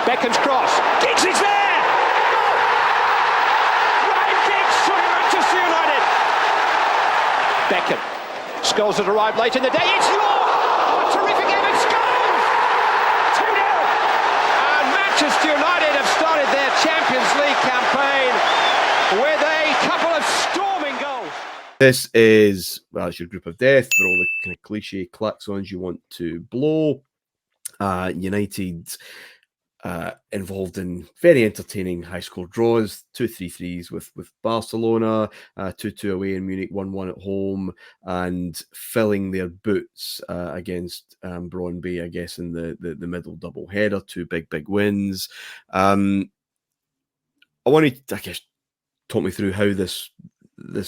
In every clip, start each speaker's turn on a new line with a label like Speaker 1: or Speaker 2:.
Speaker 1: Beckham's cross. Giggs is there! Ryan Giggs shooting Manchester United. Beckham. Scholes has arrived late in the day. It's Yorke! What a terrific game. It's Scholes! 2-0. And Manchester United have started their Champions League campaign with a couple of storming goals.
Speaker 2: This is, well, it's your group of death for all the kind of cliche klaxons you want to blow. United involved in very entertaining high-score draws, 2-3-3s with Barcelona, 2-2 away in Munich, 1-1 at home, and filling their boots against Brøndby, I guess, in the middle double-header, two big wins. I wanted to, I guess, talk me through how this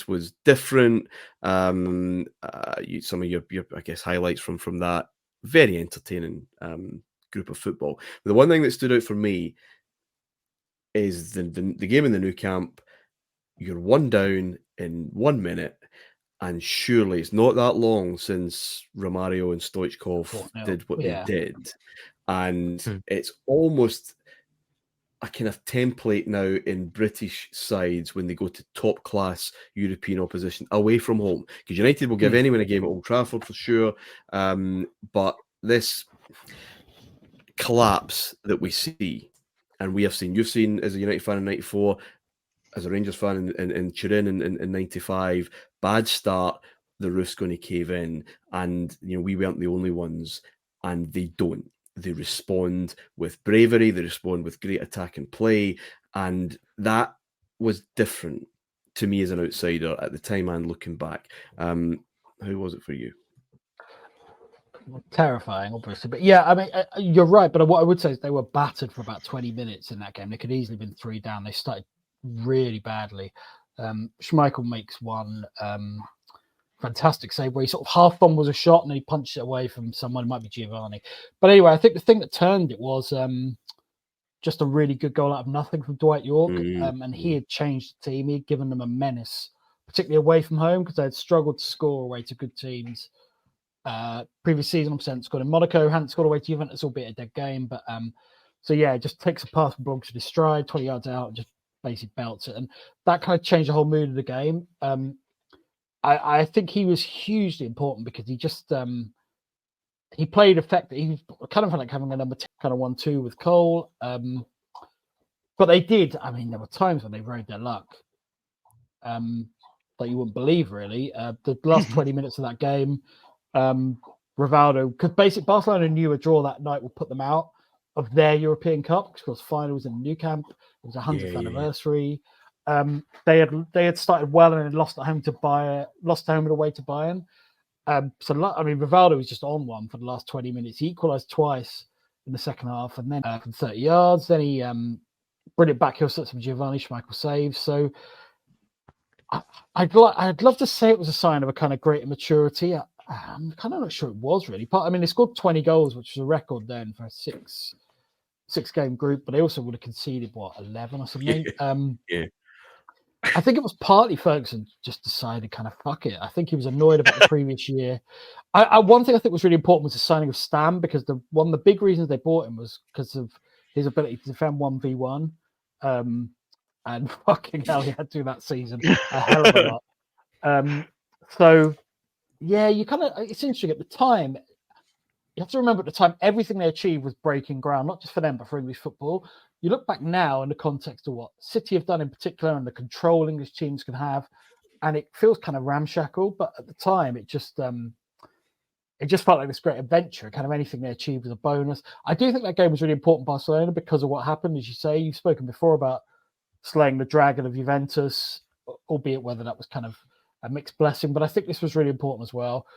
Speaker 2: was different. Some of your I guess highlights from that very entertaining group of football. But the one thing that stood out for me is the game in the Nou Camp. You're one down in 1 minute, and surely it's not that long since Romario and Stoichkov did what they did, and it's almost a kind of template now in British sides when they go to top class European opposition away from home, because United will give anyone a game at Old Trafford for sure, but this collapse that we see, and we have seen, you've seen as a United fan in 94, as a Rangers fan in Turin in 95, bad start, the roof's going to cave in, and we weren't the only ones, and they don't. They respond with bravery, they respond with great attack and play, and that was different to me as an outsider at the time and looking back. How was it for you?
Speaker 3: Terrifying, obviously, but yeah, I mean, you're right. But what I would say is they were battered for about 20 minutes in that game. They could easily have been 3 down. They started really badly. Schmeichel makes one fantastic save where he sort of half fumbles a shot and then he punched it away from someone. It might be Giovanni, but anyway, I think the thing that turned it was just a really good goal out of nothing from Dwight Yorke, and he had changed the team. He had given them a menace, particularly away from home, because they had struggled to score away to good teams. Previous season, I'm scored in Monaco, hadn't scored away to Juventus, albeit a dead game. But so yeah, it just takes a pass from Bronx to his stride, 20 yards out, and just basically belts it, and that kind of changed the whole mood of the game. I think he was hugely important because he just he played effective. He was kind of like having a number 10 kind of 1-2 with Cole, but they did. I mean, there were times when they rode their luck that you wouldn't believe. Really, the last 20 minutes of that game. Rivaldo, because basically Barcelona knew a draw that night would put them out of their European Cup, because finals in the Nou Camp. It was a 100th anniversary. They had started well and then lost at home and away to Bayern. So I mean, Rivaldo was just on one for the last 20 minutes. He equalised twice in the second half, and then from 30 yards. Then he brilliant backheel set from Giovanni, Schmeichel saves. So I'd love to say it was a sign of a kind of greater maturity. I'm kind of not sure it was really. I mean, they scored 20 goals, which was a record then for a six game group, but they also would have conceded 11 or something. I think it was partly Ferguson just decided kind of fuck it. I think he was annoyed about the previous year. One thing I think was really important was the signing of Stam, because one of the big reasons they bought him was because of his ability to defend 1v1. And fucking hell, he had to do that season a hell of a lot. So yeah, it's interesting at the time. You have to remember at the time, everything they achieved was breaking ground, not just for them, but for English football. You look back now in the context of what City have done in particular and the control English teams can have, and it feels kind of ramshackle. But at the time, it just felt like this great adventure. Kind of anything they achieved was a bonus. I do think that game was really important for Barcelona because of what happened. As you say, you've spoken before about slaying the dragon of Juventus, albeit whether that was kind of a mixed blessing. But I think this was really important as well.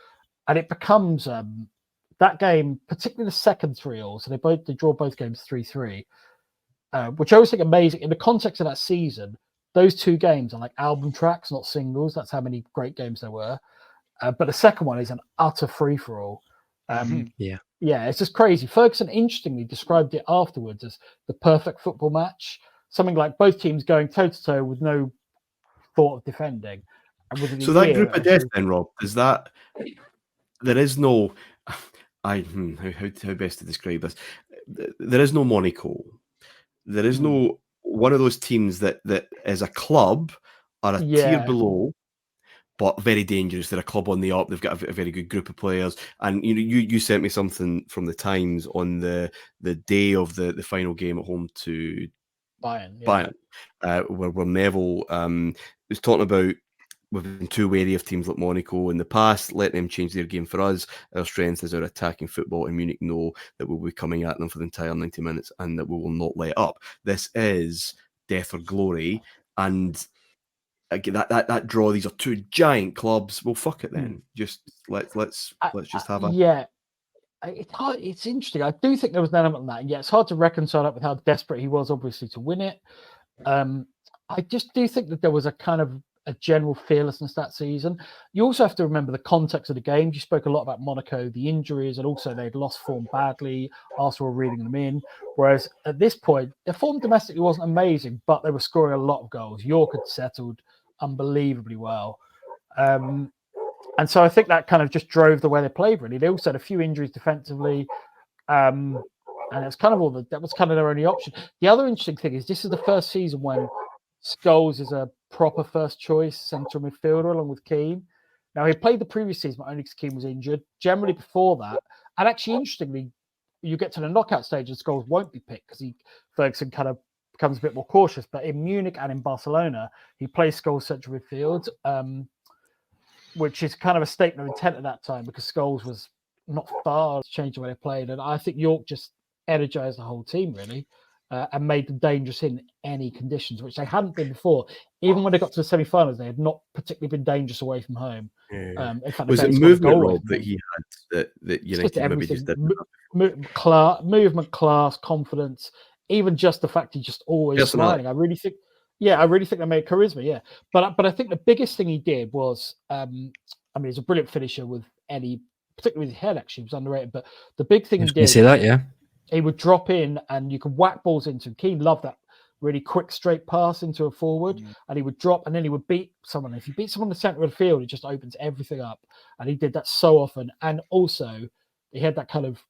Speaker 3: And it becomes that game, particularly the second 3-3. So they draw both games 3-3. Which I always think amazing in the context of that season. Those 2 games are like album tracks, not singles. That's how many great games there were. But the second one is an utter free-for-all. Yeah, it's just crazy. Ferguson interestingly described it afterwards as the perfect football match. Something like both teams going toe-to-toe with no thought of defending.
Speaker 2: So that group of death then, Rob, is that there is no... how best to describe this? There is no Monaco. There is no one of those teams that as a club are a tier below, but very dangerous. They're a club on the up. They've got a very good group of players. And you sent me something from the Times on the day of the final game at home to Bayern, where Neville was talking about, we've been too wary of teams like Monaco in the past, letting them change their game for us. Our strength is our attacking football, and Munich know that we'll be coming at them for the entire 90 minutes and that we will not let up. This is death or glory, and again, that draw, these are two giant clubs. Well, fuck it then. Just let's just have a...
Speaker 3: Yeah. It's hard. It's interesting. I do think there was an element of that. Yeah, it's hard to reconcile that with how desperate he was, obviously, to win it. I just do think that there was a kind of a general fearlessness that season. You also have to remember the context of the game. You spoke a lot about Monaco, the injuries, and also they'd lost form badly. Arsenal were reading them in. Whereas at this point, their form domestically wasn't amazing, but they were scoring a lot of goals. Yorke had settled unbelievably well. And so I think that kind of just drove the way they played, really. They also had a few injuries defensively. And it's kind of that was kind of their only option. The other interesting thing is this is the first season when Scholes is a proper first choice central midfielder along with Keane. Now, he played the previous season, but only because Keane was injured. Generally before that, and actually, interestingly, you get to the knockout stage and Scholes won't be picked because Ferguson kind of becomes a bit more cautious. But in Munich and in Barcelona, he plays Scholes central midfield. Which is kind of a statement of intent at that time because Scholes was not far changed the way they played. And I think Yorke just energized the whole team, really, and made them dangerous in any conditions, which they hadn't been before. Even when they got to the semi-finals, they had not particularly been dangerous away from home. In fact,
Speaker 2: was it movement, Rob, that he had that United maybe just didn't have?
Speaker 3: Movement, class, confidence, even just the fact he just always smiling. I really think they made charisma. Yeah, but I think the biggest thing he did was, he's a brilliant finisher with particularly with his head. Actually, he was underrated. But the big thing he did,
Speaker 4: say that, yeah,
Speaker 3: he would drop in and you could whack balls into him. Keane loved that really quick, straight pass into a forward, and he would drop and then he would beat someone. If you beat someone in the center of the field, it just opens everything up. And he did that so often. And also, he had that kind of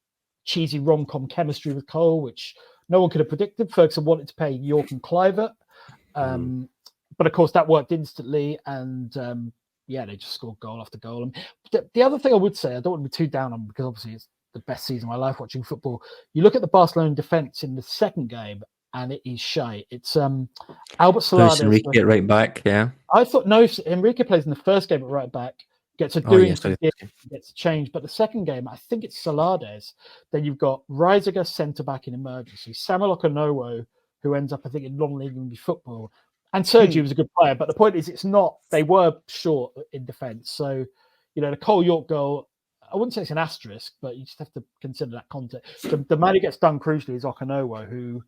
Speaker 3: cheesy rom-com chemistry with Cole, which no one could have predicted. Ferguson wanted to pay Yorke and Kluivert. But of course that worked instantly, and they just scored goal after goal. And the other thing I would say, I don't want to be too down on because obviously it's the best season of my life watching football. You look at the Barcelona defense in the second game, and it is shite. It's Albert Solades.
Speaker 4: Enrique at right back, yeah.
Speaker 3: I thought Enrique plays in the first game at right back, gets a gets a change, but the second game I think it's Solades. Then you've got Reisiger centre back in emergency, Samuel Okanowo, who ends up, I think, in non-league English football. And Sergio was a good player. But the point is, they were short in defence. So, the Cole Yorke goal, I wouldn't say it's an asterisk, but you just have to consider that context. The man who gets done crucially is Okanowo, who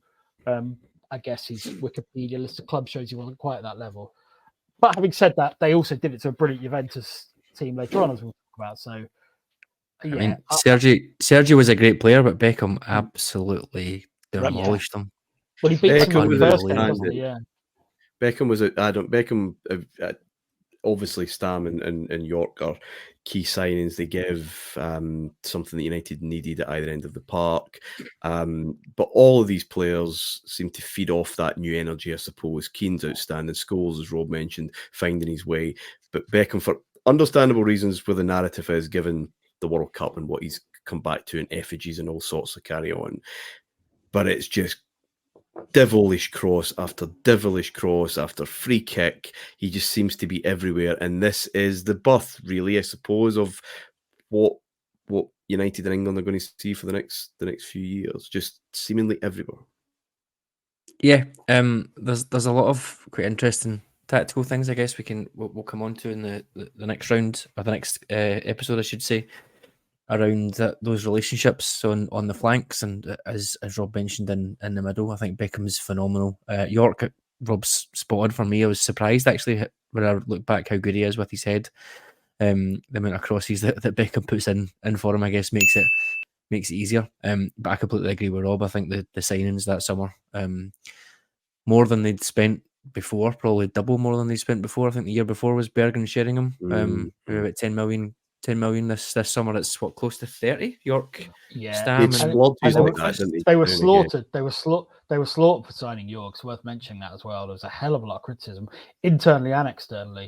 Speaker 3: I guess his Wikipedia list of clubs shows he wasn't quite at that level. But having said that, they also did it to a brilliant Juventus team later on, as we'll talk about. So,
Speaker 4: yeah. I mean, Sergio was a great player, but Beckham absolutely demolished him.
Speaker 3: Well, he beat someone in the first game, wasn't he? Yeah.
Speaker 2: Beckham was obviously Stam and Yorke are key signings. They give something that United needed at either end of the park. But all of these players seem to feed off that new energy, I suppose. Keane's outstanding. Scholes, as Rob mentioned, finding his way. But Beckham, for understandable reasons, where the narrative is, given the World Cup and what he's come back to in effigies and all sorts of carry on. But it's just devilish cross after free kick. He just seems to be everywhere, and this is the birth, really, I suppose, of what United and England are going to see for the next few years. Just seemingly everywhere.
Speaker 4: Yeah, there's a lot of quite interesting tactical things. I guess we'll come on to in the next round, or the next episode, I should say, around those relationships on the flanks, and as Rob mentioned in the middle. I think Beckham's phenomenal. Yorke, Rob's spotted for me. I was surprised actually when I look back how good he is with his head. The amount of crosses that Beckham puts in for him, I guess, makes it easier. But I completely agree with Rob. I think the signings that summer, more than they'd spent before, probably double more than they spent before. I think the year before was Bergen and Sheringham, about 10 million this summer. It's close to 30. Yorke,
Speaker 3: yeah,
Speaker 4: Stam,
Speaker 3: they were slaughtered. They they were slaughtered for signing Yorke. It's worth mentioning that as well. There was a hell of a lot of criticism, internally and externally.